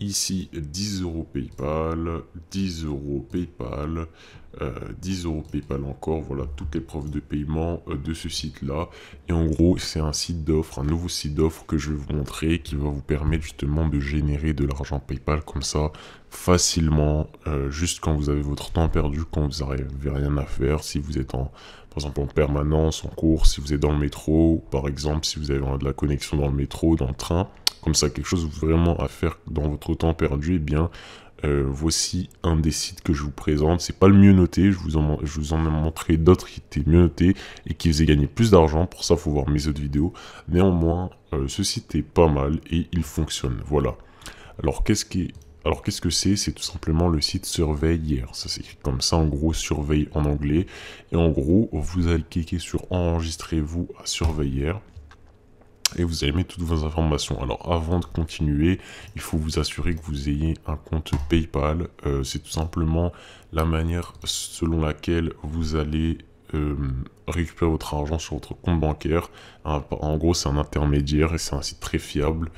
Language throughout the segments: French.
Ici, 10 euros PayPal, 10 euros PayPal, 10 euros PayPal encore. Voilà toutes les preuves de paiement de ce site-là. Et en gros, c'est un site d'offre, un nouveau site d'offre que je vais vous montrer qui va vous permettre justement de générer de l'argent PayPal comme ça facilement, juste quand vous avez votre temps perdu, quand vous n'avez rien à faire, si vous êtes par exemple en permanence, en cours, si vous êtes dans le métro, par exemple, si vous avez de la connexion dans le métro, dans le train, comme ça, quelque chose vraiment à faire dans votre temps perdu, eh bien, voici un des sites que je vous présente. C'est pas le mieux noté, je vous en ai montré d'autres qui étaient mieux notés et qui faisaient gagner plus d'argent. Pour ça, il faut voir mes autres vidéos. Néanmoins, ce site est pas mal et il fonctionne. Voilà. Alors, qu'est-ce que c'est? C'est tout simplement le site Surveille hier. Ça s'écrit comme ça, en gros, surveille en anglais. Et en gros, vous allez cliquer sur enregistrez-vous à Surveille hier. Et vous allez mettre toutes vos informations. Alors avant de continuer, il faut vous assurer que vous ayez un compte PayPal. C'est tout simplement la manière selon laquelle vous allez récupérer votre argent sur votre compte bancaire. En gros, c'est un intermédiaire et c'est un site très fiable.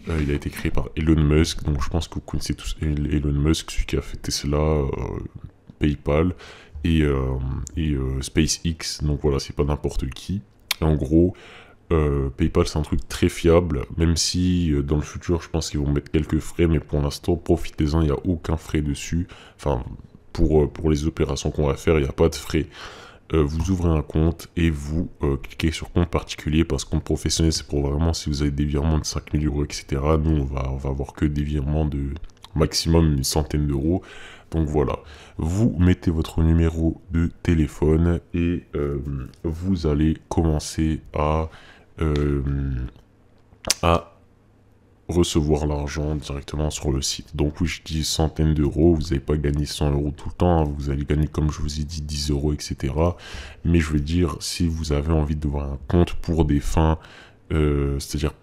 Il a été créé par Elon Musk, donc je pense que vous connaissez tous Elon Musk, celui qui a fait Tesla, PayPal et SpaceX. Donc voilà, c'est pas n'importe qui. Et en gros, PayPal c'est un truc très fiable, même si dans le futur je pense qu'ils vont mettre quelques frais, mais pour l'instant profitez-en, il n'y a aucun frais dessus. Enfin, pour les opérations qu'on va faire, il n'y a pas de frais. Vous ouvrez un compte et vous cliquez sur compte particulier, parce que compte professionnel c'est pour vraiment si vous avez des virements de 5000 euros, etc. Nous on va avoir que des virements de maximum une centaine d'euros. Donc voilà, vous mettez votre numéro de téléphone et vous allez commencer euh, à recevoir l'argent directement sur le site. Donc oui, je dis centaines d'euros, vous n'allez pas gagner 100 euros tout le temps, hein. Vous allez gagner, comme je vous ai dit, 10 euros, etc. Mais je veux dire, si vous avez envie d'ouvrir un compte pour des fins, c'est-à-dire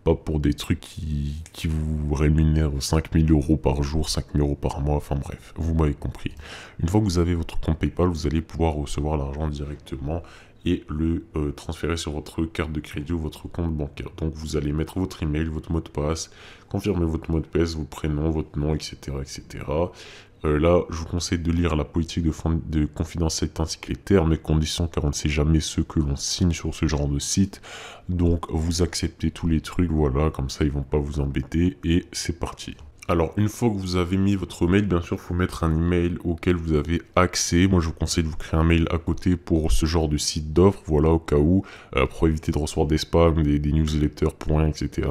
pas pour des trucs qui vous rémunèrent 5000 euros par jour, 5000 euros par mois, enfin bref, vous m'avez compris. Une fois que vous avez votre compte PayPal, vous allez pouvoir recevoir l'argent directement et le transférer sur votre carte de crédit ou votre compte bancaire. Donc vous allez mettre votre email, votre mot de passe, confirmer votre mot de passe, votre prénom, votre nom, etc. etc. Là, je vous conseille de lire la politique de confidentialité ainsi que les termes et conditions, car on ne sait jamais ce que l'on signe sur ce genre de site. Donc, vous acceptez tous les trucs, voilà, comme ça, ils vont pas vous embêter, et c'est parti. Alors, une fois que vous avez mis votre mail, bien sûr, il faut mettre un email auquel vous avez accès. Moi, je vous conseille de vous créer un mail à côté pour ce genre de site d'offres, voilà, au cas où, pour éviter de recevoir des spams, des newsletters pour rien, etc.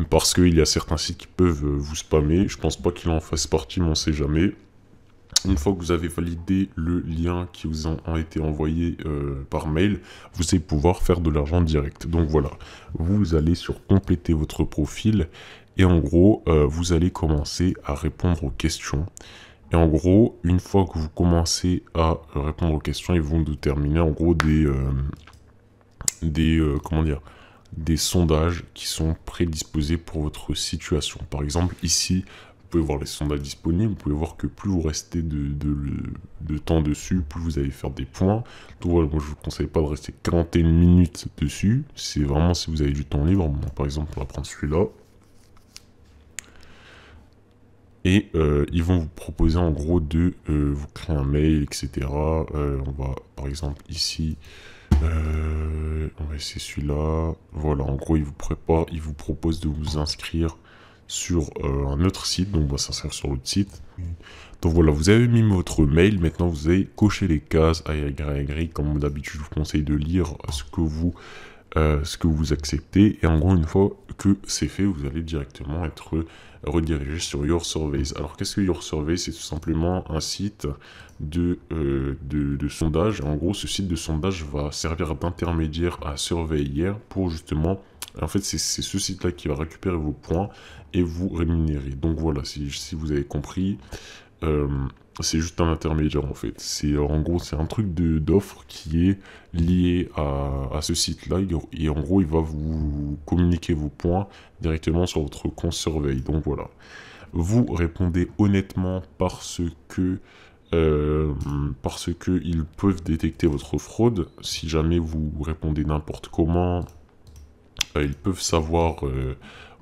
Parce qu'il y a certains sites qui peuvent vous spammer. Je pense pas qu'il en fasse partie, mais on sait jamais. Une fois que vous avez validé le lien qui vous a été envoyé par mail, vous allez pouvoir faire de l'argent direct. Donc voilà, vous allez sur compléter votre profil et en gros, vous allez commencer à répondre aux questions. Et en gros, une fois que vous commencez à répondre aux questions, ils vont déterminer en gros comment dire, des sondages qui sont prédisposés pour votre situation. Par exemple, ici, vous pouvez voir les sondages disponibles, vous pouvez voir que plus vous restez de temps dessus, plus vous allez faire des points. Donc voilà, moi je vous conseille pas de rester 41 minutes dessus, c'est vraiment si vous avez du temps libre. Bon, par exemple, on va prendre celui-là. Et ils vont vous proposer en gros de vous créer un mail, etc. On va par exemple ici, on va essayer celui-là. Voilà, en gros, ils vous proposent de vous inscrire sur un autre site. Donc, on va s'inscrire sur l'autre site. Donc voilà, vous avez mis votre mail. Maintenant, vous allez cocher les cases A, Y. Comme d'habitude, je vous conseille de lire ce que vous acceptez. Et en gros, une fois que c'est fait, vous allez directement être redirigé sur Your Surveys. Alors, qu'est-ce que Your Surveys? C'est tout simplement un site de sondage. En gros, ce site de sondage va servir d'intermédiaire à Survey hier pour justement... En fait, c'est ce site-là qui va récupérer vos points et vous rémunérer. Donc voilà, si vous avez compris... c'est juste un intermédiaire en fait. C'est en gros c'est un truc d'offre qui est lié à ce site-là et en gros il va vous communiquer vos points directement sur votre compte Surveille. Donc voilà. Vous répondez honnêtement parce que ils peuvent détecter votre fraude. Si jamais vous répondez n'importe comment, ils peuvent savoir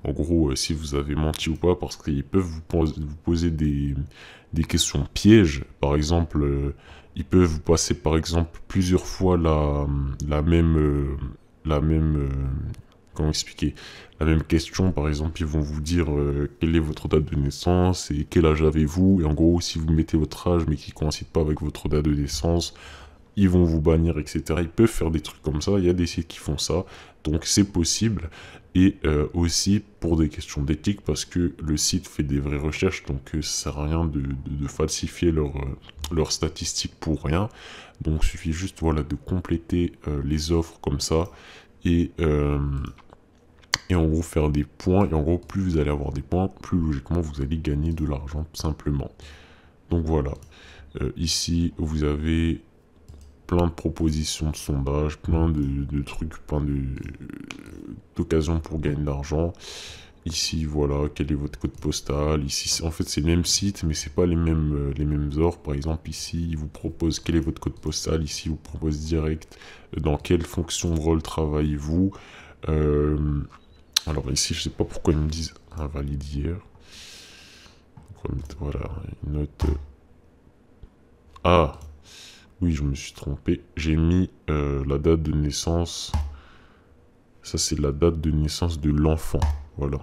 en gros, si vous avez menti ou pas, parce qu'ils peuvent vous poser des questions pièges. Par exemple, ils peuvent vous passer, par exemple, plusieurs fois la même... comment expliquer? La même question, par exemple, ils vont vous dire quelle est votre date de naissance et quel âge avez-vous. Et en gros, si vous mettez votre âge mais qui ne coïncide pas avec votre date de naissance, ils vont vous bannir, etc. Ils peuvent faire des trucs comme ça, il y a des sites qui font ça, donc c'est possible. Et aussi pour des questions d'éthique, parce que le site fait des vraies recherches, donc ça sert à rien de falsifier leurs statistiques pour rien. Donc il suffit juste voilà, de compléter les offres comme ça, et en gros faire des points, et en gros plus vous allez avoir des points, plus logiquement vous allez gagner de l'argent tout simplement. Donc voilà, ici vous avez plein de propositions de sondage, plein de trucs, plein d'occasions pour gagner de l'argent. Ici, voilà, quel est votre code postal. Ici, en fait, c'est le même site, mais c'est pas les mêmes offres. Par exemple, ici, il vous propose quel est votre code postal. Ici, il vous propose direct dans quelle fonction de rôle travaillez-vous. Alors ici, je sais pas pourquoi ils me disent invalide hier. Voilà, une note. Ah! Oui, je me suis trompé. J'ai mis la date de naissance. Ça, c'est la date de naissance de l'enfant. Voilà.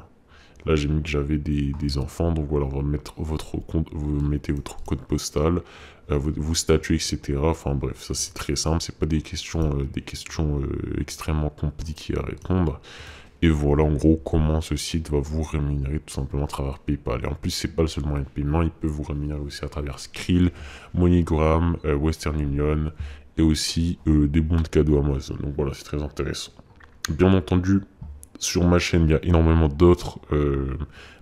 Là, j'ai mis que j'avais des enfants. Donc voilà, on va mettre votre compte. Vous mettez votre code postal, vos statuts, etc. Enfin bref, ça c'est très simple. C'est pas des questions extrêmement compliquées à répondre. Et voilà en gros comment ce site va vous rémunérer tout simplement à travers PayPal. Et en plus, c'est pas le seul moyen de paiement, il peut vous rémunérer aussi à travers Skrill, MoneyGram, Western Union et aussi des bons de cadeaux Amazon. Donc voilà, c'est très intéressant. Bien entendu, sur ma chaîne, il y a énormément d'autres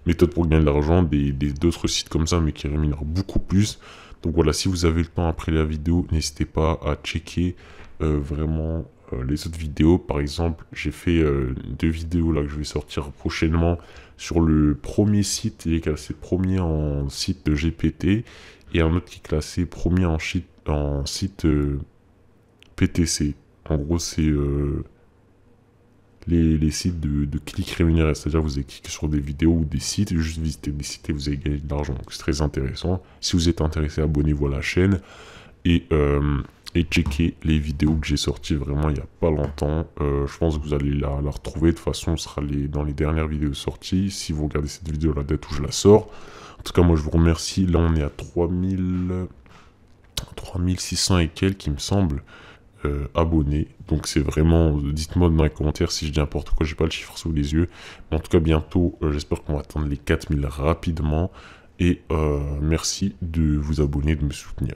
méthodes pour gagner de l'argent, d'autres sites comme ça, mais qui rémunèrent beaucoup plus. Donc voilà, si vous avez le temps après la vidéo, n'hésitez pas à checker vraiment les autres vidéos. Par exemple, j'ai fait 2 vidéos là que je vais sortir prochainement sur le premier site, il est classé premier en site GPT, et un autre qui est classé premier en site PTC. En gros, c'est les sites de clics rémunérés, c'est-à-dire vous allez cliquer sur des vidéos ou des sites, et juste visiter des sites et vous allez gagner de l'argent. Donc c'est très intéressant. Si vous êtes intéressé, abonnez-vous à la chaîne et checker les vidéos que j'ai sorties vraiment il n'y a pas longtemps. Je pense que vous allez la retrouver. De toute façon, ce sera dans les dernières vidéos sorties. Si vous regardez cette vidéo à la date où je la sors. En tout cas, moi je vous remercie. Là, on est à 3600 et quelques, il me semble. Abonnés, donc c'est vraiment, dites-moi dans les commentaires si je dis n'importe quoi, j'ai pas le chiffre sous les yeux, mais en tout cas bientôt, j'espère qu'on va atteindre les 4000 rapidement, et merci de vous abonner, de me soutenir.